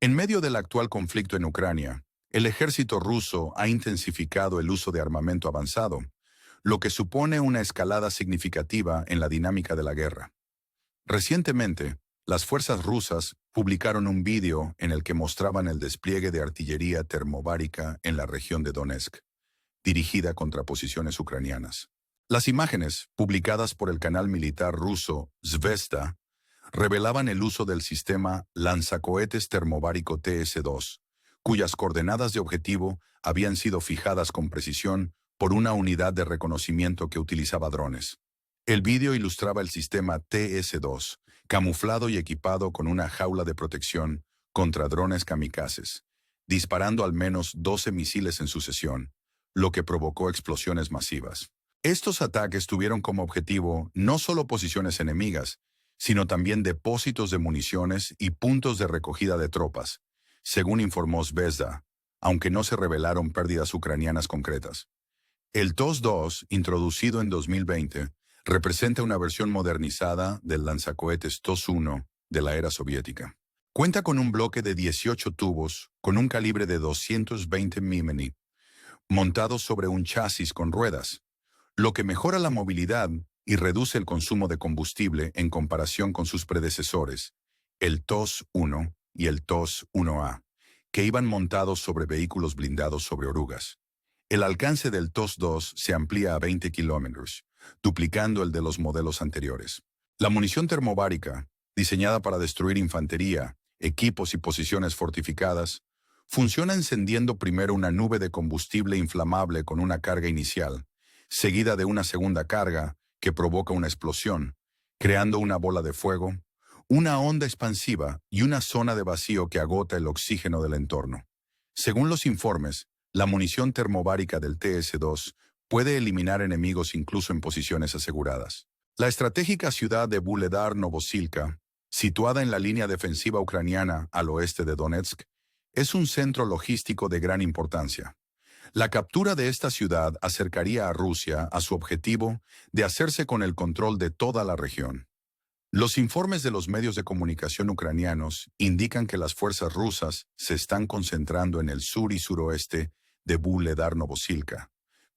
En medio del actual conflicto en Ucrania, el ejército ruso ha intensificado el uso de armamento avanzado, lo que supone una escalada significativa en la dinámica de la guerra. Recientemente, las fuerzas rusas publicaron un vídeo en el que mostraban el despliegue de artillería termobárica en la región de Donetsk, dirigida contra posiciones ucranianas. Las imágenes, publicadas por el canal militar ruso Zvezda, revelaban el uso del sistema lanzacohetes termobárico TS-2, cuyas coordenadas de objetivo habían sido fijadas con precisión por una unidad de reconocimiento que utilizaba drones. El vídeo ilustraba el sistema TS-2, camuflado y equipado con una jaula de protección contra drones kamikazes, disparando al menos 12 misiles en sucesión, lo que provocó explosiones masivas. Estos ataques tuvieron como objetivo no solo posiciones enemigas, sino también depósitos de municiones y puntos de recogida de tropas, según informó Zvezda, aunque no se revelaron pérdidas ucranianas concretas. El TOS-2, introducido en 2020, representa una versión modernizada del lanzacohetes TOS-1 de la era soviética. Cuenta con un bloque de 18 tubos con un calibre de 220 mm, montados sobre un chasis con ruedas, lo que mejora la movilidad y reduce el consumo de combustible en comparación con sus predecesores, el TOS-1 y el TOS-1A, que iban montados sobre vehículos blindados sobre orugas. El alcance del TOS-2 se amplía a 20 kilómetros, duplicando el de los modelos anteriores. La munición termobárica, diseñada para destruir infantería, equipos y posiciones fortificadas, funciona encendiendo primero una nube de combustible inflamable con una carga inicial, seguida de una segunda carga que provoca una explosión, creando una bola de fuego, una onda expansiva y una zona de vacío que agota el oxígeno del entorno. Según los informes, la munición termobárica del TS-2 puede eliminar enemigos incluso en posiciones aseguradas. La estratégica ciudad de Vuhledar-Novosilka, situada en la línea defensiva ucraniana al oeste de Donetsk, es un centro logístico de gran importancia. La captura de esta ciudad acercaría a Rusia a su objetivo de hacerse con el control de toda la región. Los informes de los medios de comunicación ucranianos indican que las fuerzas rusas se están concentrando en el sur y suroeste de Vuhledar-Novosilka,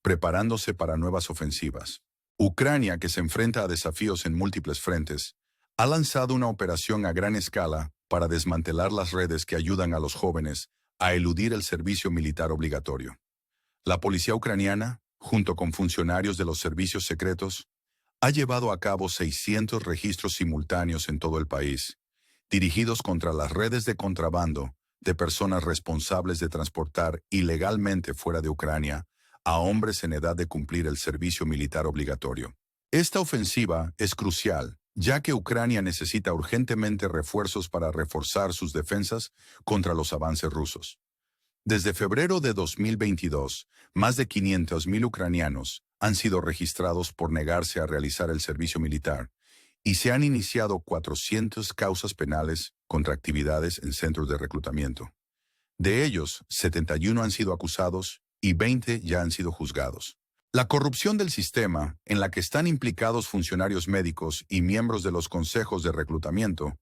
preparándose para nuevas ofensivas. Ucrania, que se enfrenta a desafíos en múltiples frentes, ha lanzado una operación a gran escala para desmantelar las redes que ayudan a los jóvenes a eludir el servicio militar obligatorio. La policía ucraniana, junto con funcionarios de los servicios secretos, ha llevado a cabo 600 registros simultáneos en todo el país, dirigidos contra las redes de contrabando de personas responsables de transportar ilegalmente fuera de Ucrania a hombres en edad de cumplir el servicio militar obligatorio. Esta ofensiva es crucial, ya que Ucrania necesita urgentemente refuerzos para reforzar sus defensas contra los avances rusos. Desde febrero de 2022, más de 500.000 ucranianos han sido registrados por negarse a realizar el servicio militar y se han iniciado 400 causas penales contra actividades en centros de reclutamiento. De ellos, 71 han sido acusados y 20 ya han sido juzgados. La corrupción del sistema, en la que están implicados funcionarios médicos y miembros de los consejos de reclutamiento,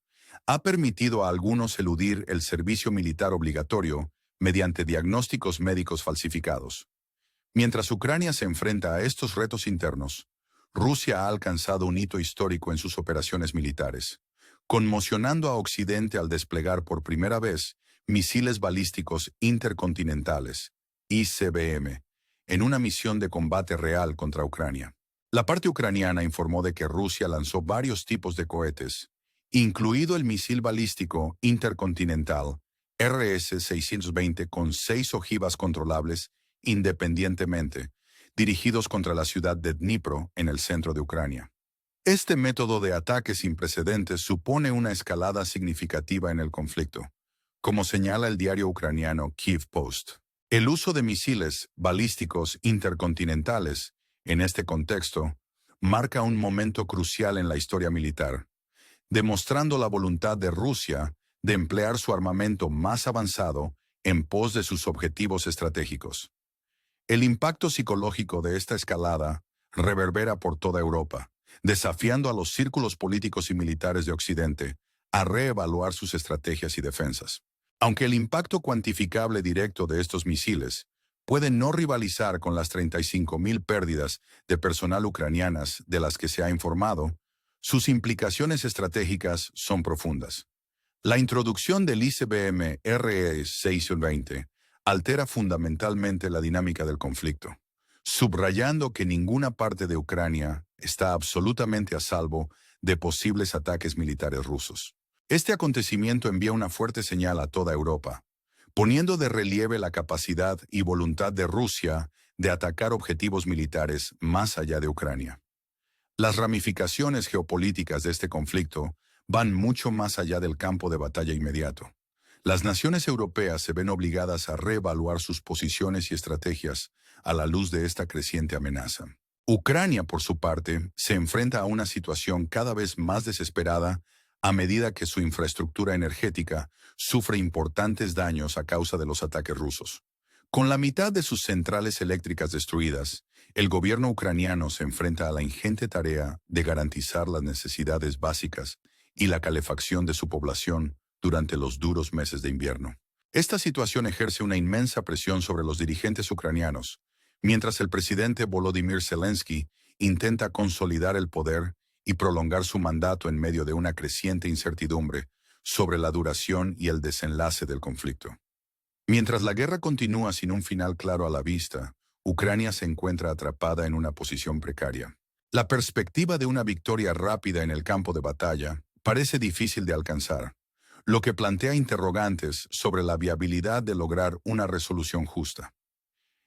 ha permitido a algunos eludir el servicio militar obligatorio mediante diagnósticos médicos falsificados. Mientras Ucrania se enfrenta a estos retos internos, Rusia ha alcanzado un hito histórico en sus operaciones militares, conmocionando a Occidente al desplegar por primera vez misiles balísticos intercontinentales, ICBM, en una misión de combate real contra Ucrania. La parte ucraniana informó de que Rusia lanzó varios tipos de cohetes, incluido el misil balístico intercontinental RS-620 con 6 ojivas controlables independientemente, dirigidos contra la ciudad de Dnipro en el centro de Ucrania. Este método de ataque sin precedentes supone una escalada significativa en el conflicto, como señala el diario ucraniano Kyiv Post. El uso de misiles balísticos intercontinentales, en este contexto, marca un momento crucial en la historia militar, demostrando la voluntad de Rusia de emplear su armamento más avanzado en pos de sus objetivos estratégicos. El impacto psicológico de esta escalada reverbera por toda Europa, desafiando a los círculos políticos y militares de Occidente a reevaluar sus estrategias y defensas. Aunque el impacto cuantificable directo de estos misiles puede no rivalizar con las 35.000 pérdidas de personal ucranianas de las que se ha informado, sus implicaciones estratégicas son profundas. La introducción del ICBM RE-620 altera fundamentalmente la dinámica del conflicto, subrayando que ninguna parte de Ucrania está absolutamente a salvo de posibles ataques militares rusos. Este acontecimiento envía una fuerte señal a toda Europa, poniendo de relieve la capacidad y voluntad de Rusia de atacar objetivos militares más allá de Ucrania. Las ramificaciones geopolíticas de este conflicto van mucho más allá del campo de batalla inmediato. Las naciones europeas se ven obligadas a reevaluar sus posiciones y estrategias a la luz de esta creciente amenaza. Ucrania, por su parte, se enfrenta a una situación cada vez más desesperada a medida que su infraestructura energética sufre importantes daños a causa de los ataques rusos. Con la mitad de sus centrales eléctricas destruidas, el gobierno ucraniano se enfrenta a la ingente tarea de garantizar las necesidades básicas y la calefacción de su población durante los duros meses de invierno. Esta situación ejerce una inmensa presión sobre los dirigentes ucranianos, mientras el presidente Volodymyr Zelensky intenta consolidar el poder y prolongar su mandato en medio de una creciente incertidumbre sobre la duración y el desenlace del conflicto. Mientras la guerra continúa sin un final claro a la vista, Ucrania se encuentra atrapada en una posición precaria. La perspectiva de una victoria rápida en el campo de batalla parece difícil de alcanzar, lo que plantea interrogantes sobre la viabilidad de lograr una resolución justa.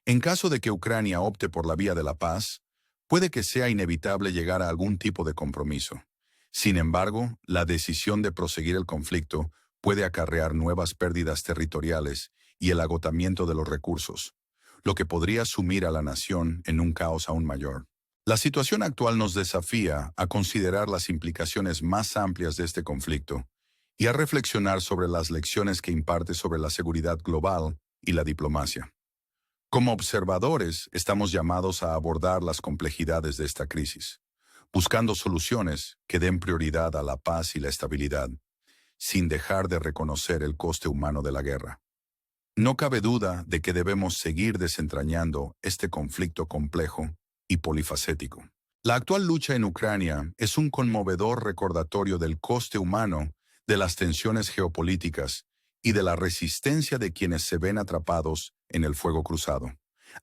En caso de que Ucrania opte por la vía de la paz, puede que sea inevitable llegar a algún tipo de compromiso. Sin embargo, la decisión de proseguir el conflicto puede acarrear nuevas pérdidas territoriales y el agotamiento de los recursos, lo que podría sumir a la nación en un caos aún mayor. La situación actual nos desafía a considerar las implicaciones más amplias de este conflicto y a reflexionar sobre las lecciones que imparte sobre la seguridad global y la diplomacia. Como observadores, estamos llamados a abordar las complejidades de esta crisis, buscando soluciones que den prioridad a la paz y la estabilidad, sin dejar de reconocer el coste humano de la guerra. No cabe duda de que debemos seguir desentrañando este conflicto complejo y polifacético. La actual lucha en Ucrania es un conmovedor recordatorio del coste humano de las tensiones geopolíticas y de la resistencia de quienes se ven atrapados en el fuego cruzado.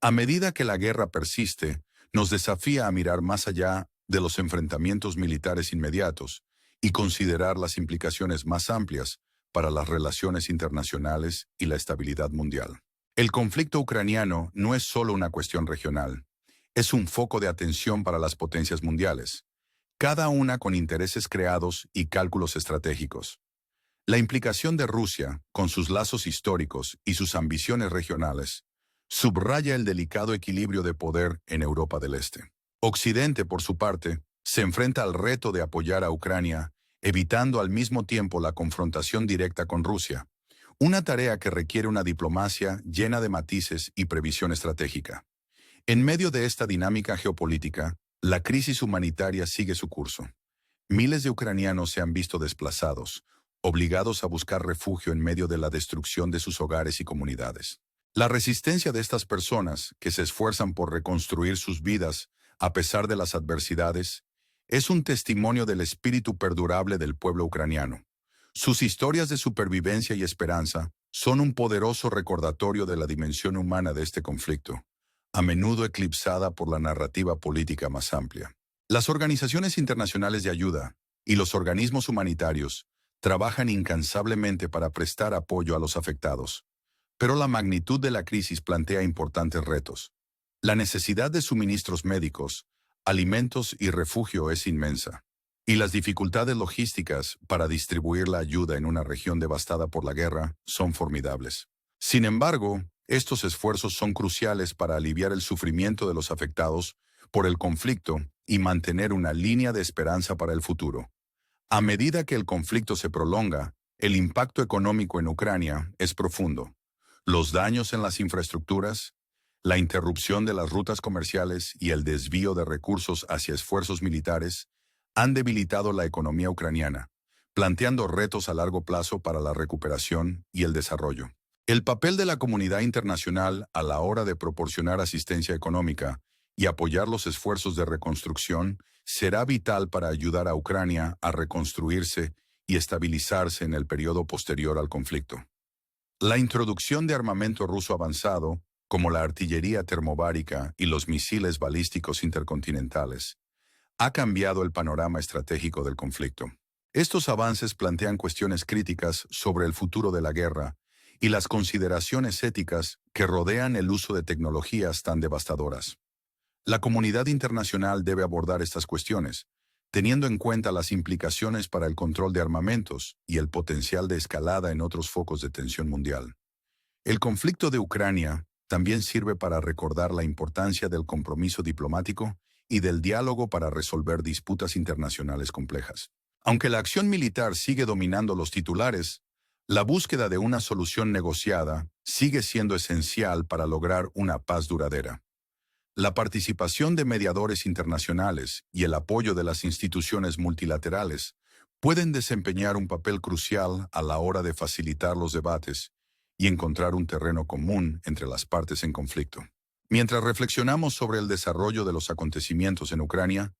A medida que la guerra persiste, nos desafía a mirar más allá de los enfrentamientos militares inmediatos y considerar las implicaciones más amplias para las relaciones internacionales y la estabilidad mundial. El conflicto ucraniano no es solo una cuestión regional, es un foco de atención para las potencias mundiales, cada una con intereses creados y cálculos estratégicos. La implicación de Rusia, con sus lazos históricos y sus ambiciones regionales, subraya el delicado equilibrio de poder en Europa del Este. Occidente, por su parte, se enfrenta al reto de apoyar a Ucrania, evitando al mismo tiempo la confrontación directa con Rusia, una tarea que requiere una diplomacia llena de matices y previsión estratégica. En medio de esta dinámica geopolítica, la crisis humanitaria sigue su curso. Miles de ucranianos se han visto desplazados, obligados a buscar refugio en medio de la destrucción de sus hogares y comunidades. La resistencia de estas personas, que se esfuerzan por reconstruir sus vidas a pesar de las adversidades, es un testimonio del espíritu perdurable del pueblo ucraniano. Sus historias de supervivencia y esperanza son un poderoso recordatorio de la dimensión humana de este conflicto, a menudo eclipsada por la narrativa política más amplia. Las organizaciones internacionales de ayuda y los organismos humanitarios trabajan incansablemente para prestar apoyo a los afectados, pero la magnitud de la crisis plantea importantes retos. La necesidad de suministros médicos, alimentos y refugio es inmensa, y las dificultades logísticas para distribuir la ayuda en una región devastada por la guerra son formidables. Sin embargo, estos esfuerzos son cruciales para aliviar el sufrimiento de los afectados por el conflicto y mantener una línea de esperanza para el futuro. A medida que el conflicto se prolonga, el impacto económico en Ucrania es profundo. Los daños en las infraestructuras, la interrupción de las rutas comerciales y el desvío de recursos hacia esfuerzos militares han debilitado la economía ucraniana, planteando retos a largo plazo para la recuperación y el desarrollo. El papel de la comunidad internacional a la hora de proporcionar asistencia económica y apoyar los esfuerzos de reconstrucción será vital para ayudar a Ucrania a reconstruirse y estabilizarse en el periodo posterior al conflicto. La introducción de armamento ruso avanzado, como la artillería termobárica y los misiles balísticos intercontinentales, ha cambiado el panorama estratégico del conflicto. Estos avances plantean cuestiones críticas sobre el futuro de la guerra y las consideraciones éticas que rodean el uso de tecnologías tan devastadoras. La comunidad internacional debe abordar estas cuestiones, teniendo en cuenta las implicaciones para el control de armamentos y el potencial de escalada en otros focos de tensión mundial. El conflicto de Ucrania también sirve para recordar la importancia del compromiso diplomático y del diálogo para resolver disputas internacionales complejas. Aunque la acción militar sigue dominando los titulares, la búsqueda de una solución negociada sigue siendo esencial para lograr una paz duradera. La participación de mediadores internacionales y el apoyo de las instituciones multilaterales pueden desempeñar un papel crucial a la hora de facilitar los debates y encontrar un terreno común entre las partes en conflicto. Mientras reflexionamos sobre el desarrollo de los acontecimientos en Ucrania,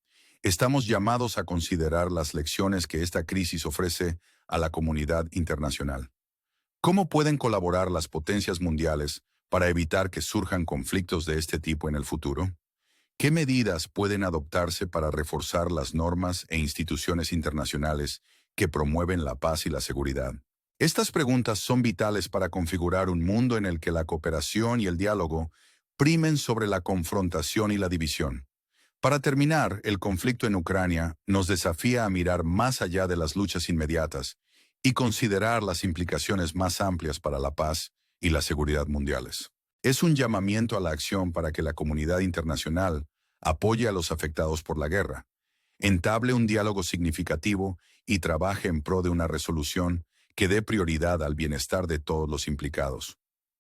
estamos llamados a considerar las lecciones que esta crisis ofrece a la comunidad internacional. ¿Cómo pueden colaborar las potencias mundiales para evitar que surjan conflictos de este tipo en el futuro? ¿Qué medidas pueden adoptarse para reforzar las normas e instituciones internacionales que promueven la paz y la seguridad? Estas preguntas son vitales para configurar un mundo en el que la cooperación y el diálogo primen sobre la confrontación y la división. Para terminar, el conflicto en Ucrania nos desafía a mirar más allá de las luchas inmediatas y considerar las implicaciones más amplias para la paz y la seguridad mundiales. Es un llamamiento a la acción para que la comunidad internacional apoye a los afectados por la guerra, entable un diálogo significativo y trabaje en pro de una resolución que dé prioridad al bienestar de todos los implicados.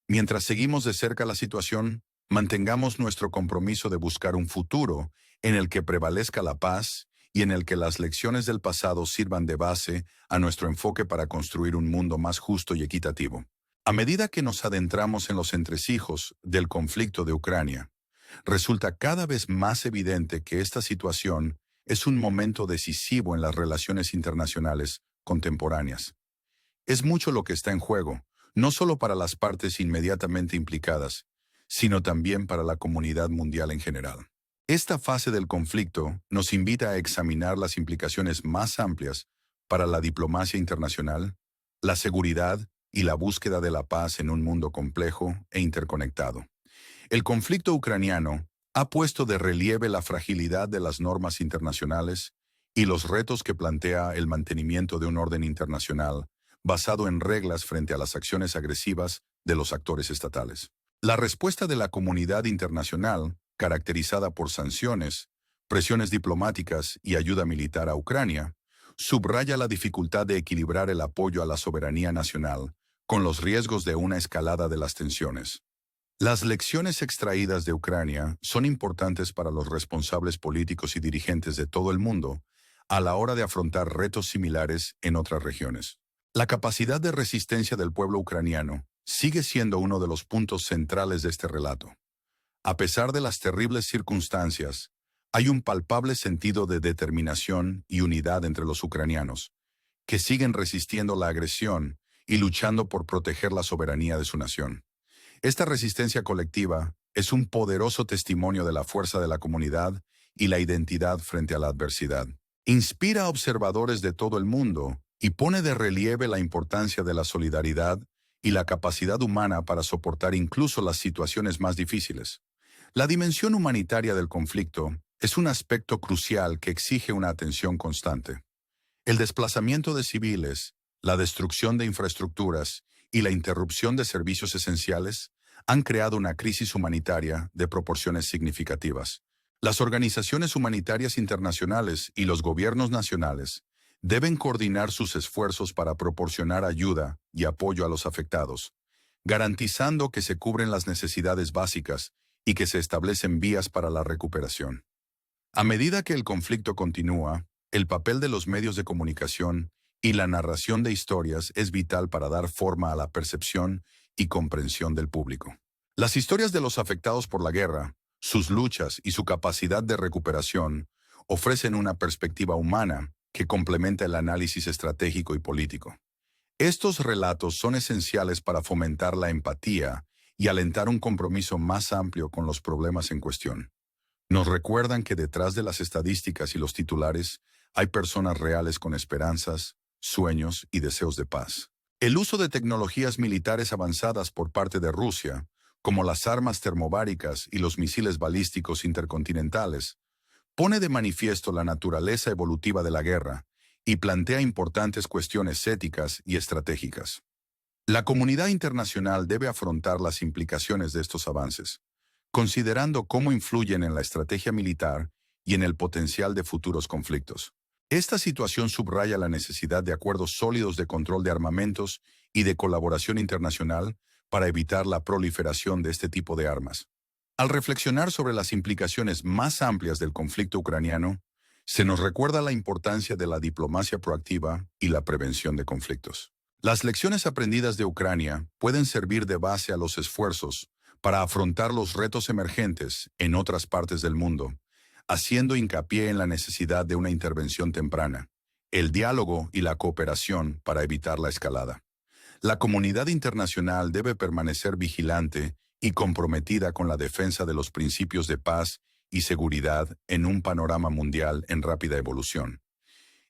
Mientras seguimos de cerca la situación, mantengamos nuestro compromiso de buscar un futuro en el que prevalezca la paz y en el que las lecciones del pasado sirvan de base a nuestro enfoque para construir un mundo más justo y equitativo. A medida que nos adentramos en los entresijos del conflicto de Ucrania, resulta cada vez más evidente que esta situación es un momento decisivo en las relaciones internacionales contemporáneas. Es mucho lo que está en juego, no solo para las partes inmediatamente implicadas, sino también para la comunidad mundial en general. Esta fase del conflicto nos invita a examinar las implicaciones más amplias para la diplomacia internacional, la seguridad y la búsqueda de la paz en un mundo complejo e interconectado. El conflicto ucraniano ha puesto de relieve la fragilidad de las normas internacionales y los retos que plantea el mantenimiento de un orden internacional basado en reglas frente a las acciones agresivas de los actores estatales. La respuesta de la comunidad internacional, caracterizada por sanciones, presiones diplomáticas y ayuda militar a Ucrania, subraya la dificultad de equilibrar el apoyo a la soberanía nacional con los riesgos de una escalada de las tensiones. Las lecciones extraídas de Ucrania son importantes para los responsables políticos y dirigentes de todo el mundo a la hora de afrontar retos similares en otras regiones. La capacidad de resistencia del pueblo ucraniano sigue siendo uno de los puntos centrales de este relato. A pesar de las terribles circunstancias, hay un palpable sentido de determinación y unidad entre los ucranianos, que siguen resistiendo la agresión y luchando por proteger la soberanía de su nación. Esta resistencia colectiva es un poderoso testimonio de la fuerza de la comunidad y la identidad frente a la adversidad. Inspira a observadores de todo el mundo y pone de relieve la importancia de la solidaridad y la capacidad humana para soportar incluso las situaciones más difíciles. La dimensión humanitaria del conflicto es un aspecto crucial que exige una atención constante. El desplazamiento de civiles, la destrucción de infraestructuras y la interrupción de servicios esenciales han creado una crisis humanitaria de proporciones significativas. Las organizaciones humanitarias internacionales y los gobiernos nacionales deben coordinar sus esfuerzos para proporcionar ayuda y apoyo a los afectados, garantizando que se cubren las necesidades básicas y que se establecen vías para la recuperación. A medida que el conflicto continúa, el papel de los medios de comunicación y la narración de historias es vital para dar forma a la percepción y comprensión del público. Las historias de los afectados por la guerra, sus luchas y su capacidad de recuperación ofrecen una perspectiva humana que complementa el análisis estratégico y político. Estos relatos son esenciales para fomentar la empatía y alentar un compromiso más amplio con los problemas en cuestión. Nos recuerdan que detrás de las estadísticas y los titulares hay personas reales con esperanzas, sueños y deseos de paz. El uso de tecnologías militares avanzadas por parte de Rusia, como las armas termobáricas y los misiles balísticos intercontinentales, pone de manifiesto la naturaleza evolutiva de la guerra y plantea importantes cuestiones éticas y estratégicas. La comunidad internacional debe afrontar las implicaciones de estos avances, considerando cómo influyen en la estrategia militar y en el potencial de futuros conflictos. Esta situación subraya la necesidad de acuerdos sólidos de control de armamentos y de colaboración internacional para evitar la proliferación de este tipo de armas. Al reflexionar sobre las implicaciones más amplias del conflicto ucraniano, se nos recuerda la importancia de la diplomacia proactiva y la prevención de conflictos. Las lecciones aprendidas de Ucrania pueden servir de base a los esfuerzos para afrontar los retos emergentes en otras partes del mundo, haciendo hincapié en la necesidad de una intervención temprana, el diálogo y la cooperación para evitar la escalada. La comunidad internacional debe permanecer vigilante y comprometida con la defensa de los principios de paz y seguridad en un panorama mundial en rápida evolución.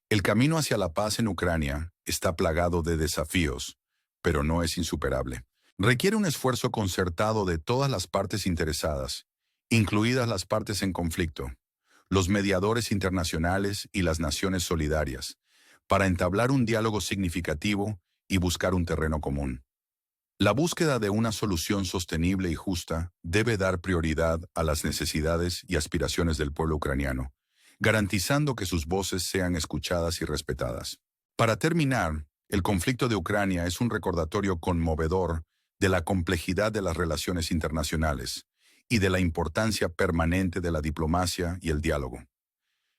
El camino hacia la paz en Ucrania está plagado de desafíos, pero no es insuperable. Requiere un esfuerzo concertado de todas las partes interesadas, incluidas las partes en conflicto, los mediadores internacionales y las naciones solidarias, para entablar un diálogo significativo y buscar un terreno común. La búsqueda de una solución sostenible y justa debe dar prioridad a las necesidades y aspiraciones del pueblo ucraniano, garantizando que sus voces sean escuchadas y respetadas. Para terminar, el conflicto de Ucrania es un recordatorio conmovedor de la complejidad de las relaciones internacionales y de la importancia permanente de la diplomacia y el diálogo.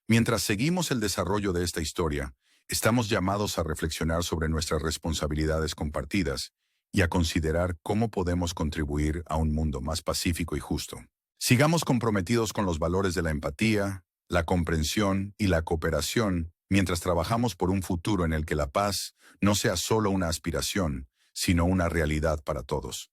Mientras seguimos el desarrollo de esta historia, estamos llamados a reflexionar sobre nuestras responsabilidades compartidas y a considerar cómo podemos contribuir a un mundo más pacífico y justo. Sigamos comprometidos con los valores de la empatía, la comprensión y la cooperación mientras trabajamos por un futuro en el que la paz no sea solo una aspiración, sino una realidad para todos.